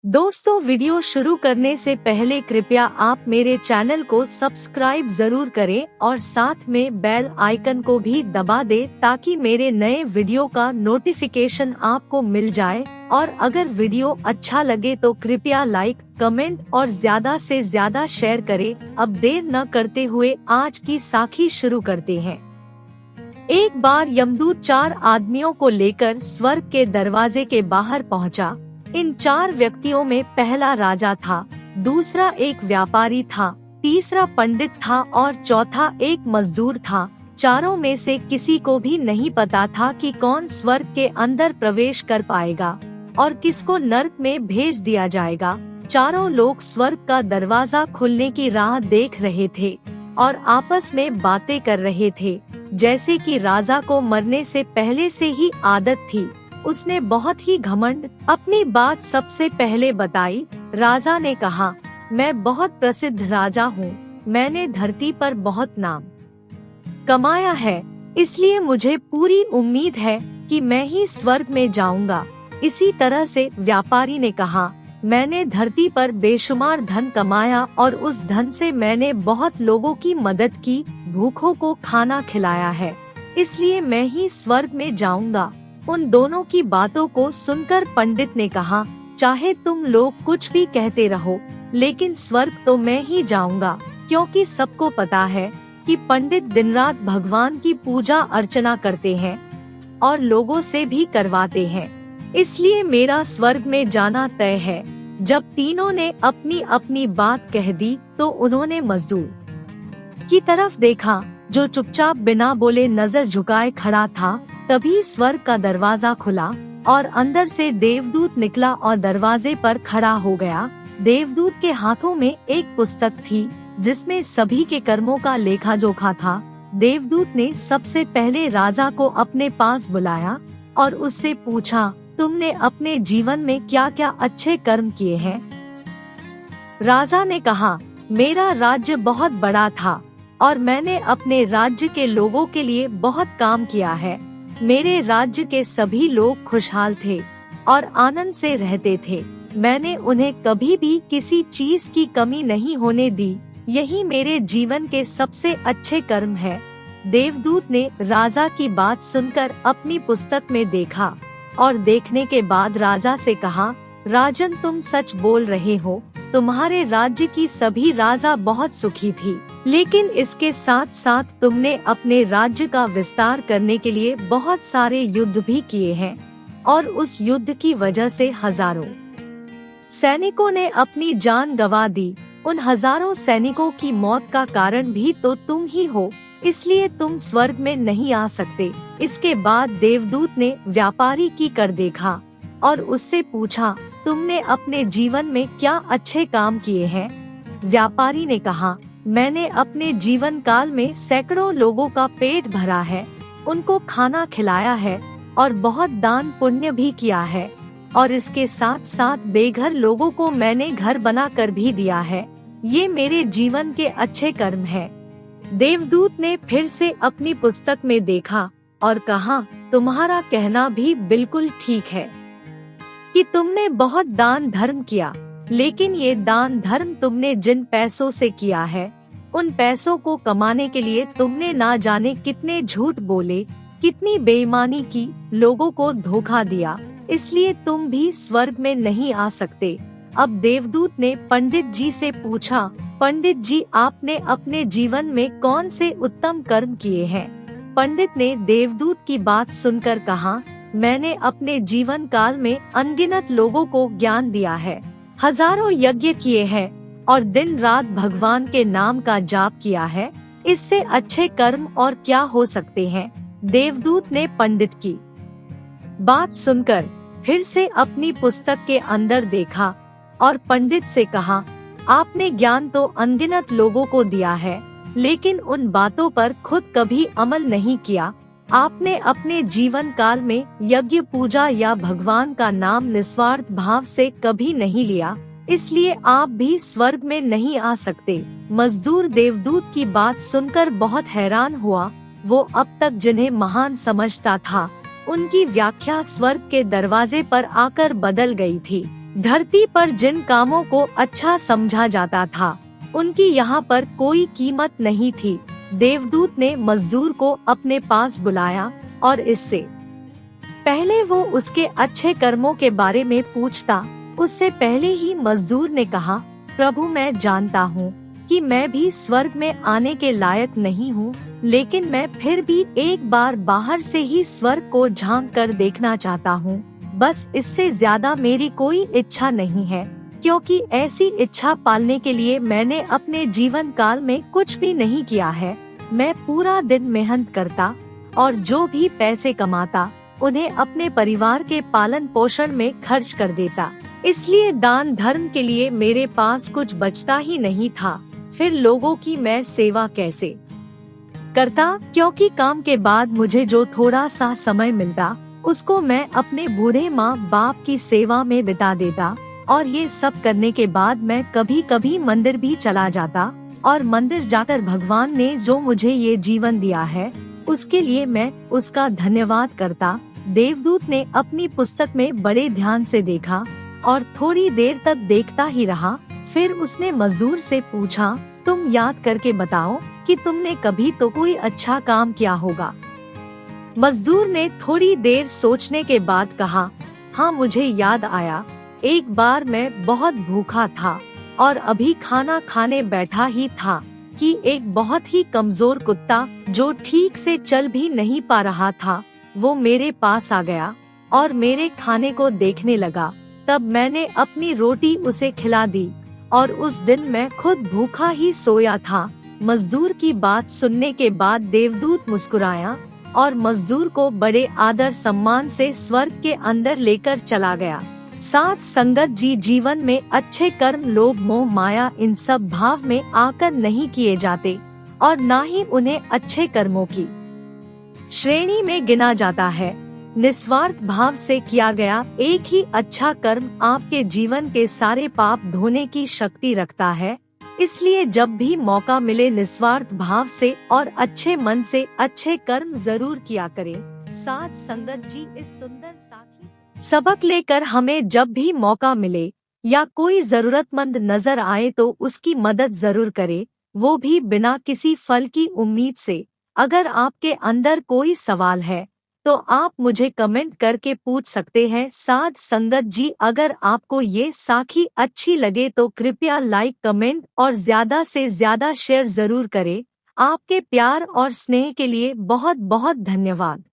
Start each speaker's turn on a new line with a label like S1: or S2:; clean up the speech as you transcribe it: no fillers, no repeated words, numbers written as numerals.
S1: दोस्तों, वीडियो शुरू करने से पहले कृपया आप मेरे चैनल को सब्सक्राइब जरूर करें और साथ में बेल आइकन को भी दबा दें ताकि मेरे नए वीडियो का नोटिफिकेशन आपको मिल जाए। और अगर वीडियो अच्छा लगे तो कृपया लाइक, कमेंट और ज्यादा से ज्यादा शेयर करें। अब देर न करते हुए आज की साखी शुरू करते हैं। एक बार यमदूत 4 आदमियों को लेकर स्वर्ग के दरवाजे के बाहर पहुंचा। इन 4 व्यक्तियों में पहला राजा था, दूसरा एक व्यापारी था, तीसरा पंडित था और चौथा एक मजदूर था। चारों में से किसी को भी नहीं पता था कि कौन स्वर्ग के अंदर प्रवेश कर पाएगा और किसको नर्क में भेज दिया जाएगा। चारों लोग स्वर्ग का दरवाजा खुलने की राह देख रहे थे और आपस में बातें कर रहे थे। जैसे कि राजा को मरने से पहले से ही आदत थी, उसने बहुत ही घमंड अपनी बात सबसे पहले बताई। राजा ने कहा, मैं बहुत प्रसिद्ध राजा हूँ, मैंने धरती पर बहुत नाम कमाया है, इसलिए मुझे पूरी उम्मीद है कि मैं ही स्वर्ग में जाऊंगा। इसी तरह से व्यापारी ने कहा, मैंने धरती पर बेशुमार धन कमाया और उस धन से मैंने बहुत लोगों की मदद की, भूखों को खाना खिलाया है, इसलिए मैं ही स्वर्ग में जाऊंगा। उन दोनों की बातों को सुनकर पंडित ने कहा, चाहे तुम लोग कुछ भी कहते रहो, लेकिन स्वर्ग तो मैं ही जाऊंगा, क्योंकि सबको पता है कि पंडित दिन रात भगवान की पूजा अर्चना करते हैं और लोगों से भी करवाते हैं, इसलिए मेरा स्वर्ग में जाना तय है। जब तीनों ने अपनी अपनी बात कह दी तो उन्होंने मजदूर की तरफ देखा, जो चुपचाप बिना बोले नजर झुकाए खड़ा था। तभी स्वर्ग का दरवाजा खुला और अंदर से देवदूत निकला और दरवाजे पर खड़ा हो गया। देवदूत के हाथों में एक पुस्तक थी जिसमें सभी के कर्मों का लेखा जोखा था। देवदूत ने सबसे पहले राजा को अपने पास बुलाया और उससे पूछा, तुमने अपने जीवन में क्या क्या अच्छे कर्म किए हैं? राजा ने कहा, मेरा राज्य बहुत बड़ा था और मैंने अपने राज्य के लोगों के लिए बहुत काम किया है। मेरे राज्य के सभी लोग खुशहाल थे और आनंद से रहते थे। मैंने उन्हें कभी भी किसी चीज की कमी नहीं होने दी। यही मेरे जीवन के सबसे अच्छे कर्म है। देवदूत ने राजा की बात सुनकर अपनी पुस्तक में देखा और देखने के बाद राजा से कहा, राजन, तुम सच बोल रहे हो, तुम्हारे राज्य की सभी राजा बहुत सुखी थी, लेकिन इसके साथ साथ तुमने अपने राज्य का विस्तार करने के लिए बहुत सारे युद्ध भी किए हैं और उस युद्ध की वजह से हजारों सैनिकों ने अपनी जान गंवा दी। उन हजारों सैनिकों की मौत का कारण भी तो तुम ही हो, इसलिए तुम स्वर्ग में नहीं आ सकते। इसके बाद देवदूत ने व्यापारी की कर देखा और उससे पूछा, तुमने अपने जीवन में क्या अच्छे काम किए हैं? व्यापारी ने कहा, मैंने अपने जीवन काल में सैकड़ों लोगों का पेट भरा है, उनको खाना खिलाया है और बहुत दान पुण्य भी किया है, और इसके साथ साथ बेघर लोगों को मैंने घर बना कर भी दिया है। ये मेरे जीवन के अच्छे कर्म है। देवदूत ने फिर से अपनी पुस्तक में देखा और कहा, तुम्हारा कहना भी बिल्कुल ठीक है कि तुमने बहुत दान धर्म किया, लेकिन ये दान धर्म तुमने जिन पैसों से किया है, उन पैसों को कमाने के लिए तुमने ना जाने कितने झूठ बोले, कितनी बेईमानी की, लोगों को धोखा दिया, इसलिए तुम भी स्वर्ग में नहीं आ सकते। अब देवदूत ने पंडित जी से पूछा, पंडित जी, आपने अपने जीवन में कौन से उत्तम कर्म किए हैं? पंडित ने देवदूत की बात सुनकर कहा, मैंने अपने जीवन काल में अनगिनत लोगों को ज्ञान दिया है, हजारों यज्ञ किए हैं और दिन रात भगवान के नाम का जाप किया है। इससे अच्छे कर्म और क्या हो सकते हैं? देवदूत ने पंडित की बात सुनकर फिर से अपनी पुस्तक के अंदर देखा और पंडित से कहा, आपने ज्ञान तो अनगिनत लोगों को दिया है, लेकिन उन बातों पर खुद कभी अमल नहीं किया। आपने अपने जीवन काल में यज्ञ, पूजा या भगवान का नाम निस्वार्थ भाव से कभी नहीं लिया, इसलिए आप भी स्वर्ग में नहीं आ सकते। मजदूर देवदूत की बात सुनकर बहुत हैरान हुआ। वो अब तक जिन्हें महान समझता था, उनकी व्याख्या स्वर्ग के दरवाजे पर आकर बदल गई थी। धरती पर जिन कामों को अच्छा समझा जाता था उनकी यहाँ पर कोई कीमत नहीं थी। देवदूत ने मजदूर को अपने पास बुलाया और इससे पहले वो उसके अच्छे कर्मों के बारे में पूछता, उससे पहले ही मजदूर ने कहा, प्रभु मैं जानता हूँ कि मैं भी स्वर्ग में आने के लायक नहीं हूँ, लेकिन मैं फिर भी एक बार बाहर से ही स्वर्ग को झांक कर देखना चाहता हूँ। बस इससे ज्यादा मेरी कोई इच्छा नहीं है, क्योंकि ऐसी इच्छा पालने के लिए मैंने अपने जीवन काल में कुछ भी नहीं किया है। मैं पूरा दिन मेहनत करता और जो भी पैसे कमाता उन्हें अपने परिवार के पालन पोषण में खर्च कर देता, इसलिए दान धर्म के लिए मेरे पास कुछ बचता ही नहीं था। फिर लोगों की मैं सेवा कैसे करता, क्योंकि काम के बाद मुझे जो थोड़ा सा समय मिलता उसको मैं अपने बूढ़े माँ बाप की सेवा में बिता देता। और ये सब करने के बाद मैं कभी कभी मंदिर भी चला जाता और मंदिर जाकर भगवान ने जो मुझे ये जीवन दिया है उसके लिए मैं उसका धन्यवाद करता। देवदूत ने अपनी पुस्तक में बड़े ध्यान से देखा और थोड़ी देर तक देखता ही रहा। फिर उसने मजदूर से पूछा, तुम याद करके बताओ कि तुमने कभी तो कोई अच्छा काम किया होगा। मजदूर ने थोड़ी देर सोचने के बाद कहा, हाँ मुझे याद आया, एक बार मैं बहुत भूखा था और अभी खाना खाने बैठा ही था कि एक बहुत ही कमजोर कुत्ता जो ठीक से चल भी नहीं पा रहा था वो मेरे पास आ गया और मेरे खाने को देखने लगा। तब मैंने अपनी रोटी उसे खिला दी और उस दिन मैं खुद भूखा ही सोया था। मजदूर की बात सुनने के बाद देवदूत मुस्कुराया और मजदूर को बड़े आदर सम्मान से स्वर्ग के अंदर लेकर चला गया। साथ संगत जी, जीवन में अच्छे कर्म लोभ मोह माया इन सब भाव में आकर नहीं किए जाते और ना ही उन्हें अच्छे कर्मों की श्रेणी में गिना जाता है। निस्वार्थ भाव से किया गया एक ही अच्छा कर्म आपके जीवन के सारे पाप धोने की शक्ति रखता है। इसलिए जब भी मौका मिले निस्वार्थ भाव से और अच्छे मन से अच्छे कर्म जरूर किया करें। साथ संगत जी, इस सुंदर साखी सबक लेकर हमें जब भी मौका मिले या कोई जरूरतमंद नजर आए तो उसकी मदद जरूर करे, वो भी बिना किसी फल की उम्मीद से। अगर आपके अंदर कोई सवाल है तो आप मुझे कमेंट करके पूछ सकते हैं। साथ संगत जी, अगर आपको ये साखी अच्छी लगे तो कृपया लाइक कमेंट और ज्यादा से ज्यादा शेयर जरूर करें। आपके प्यार और स्नेह के लिए बहुत बहुत धन्यवाद।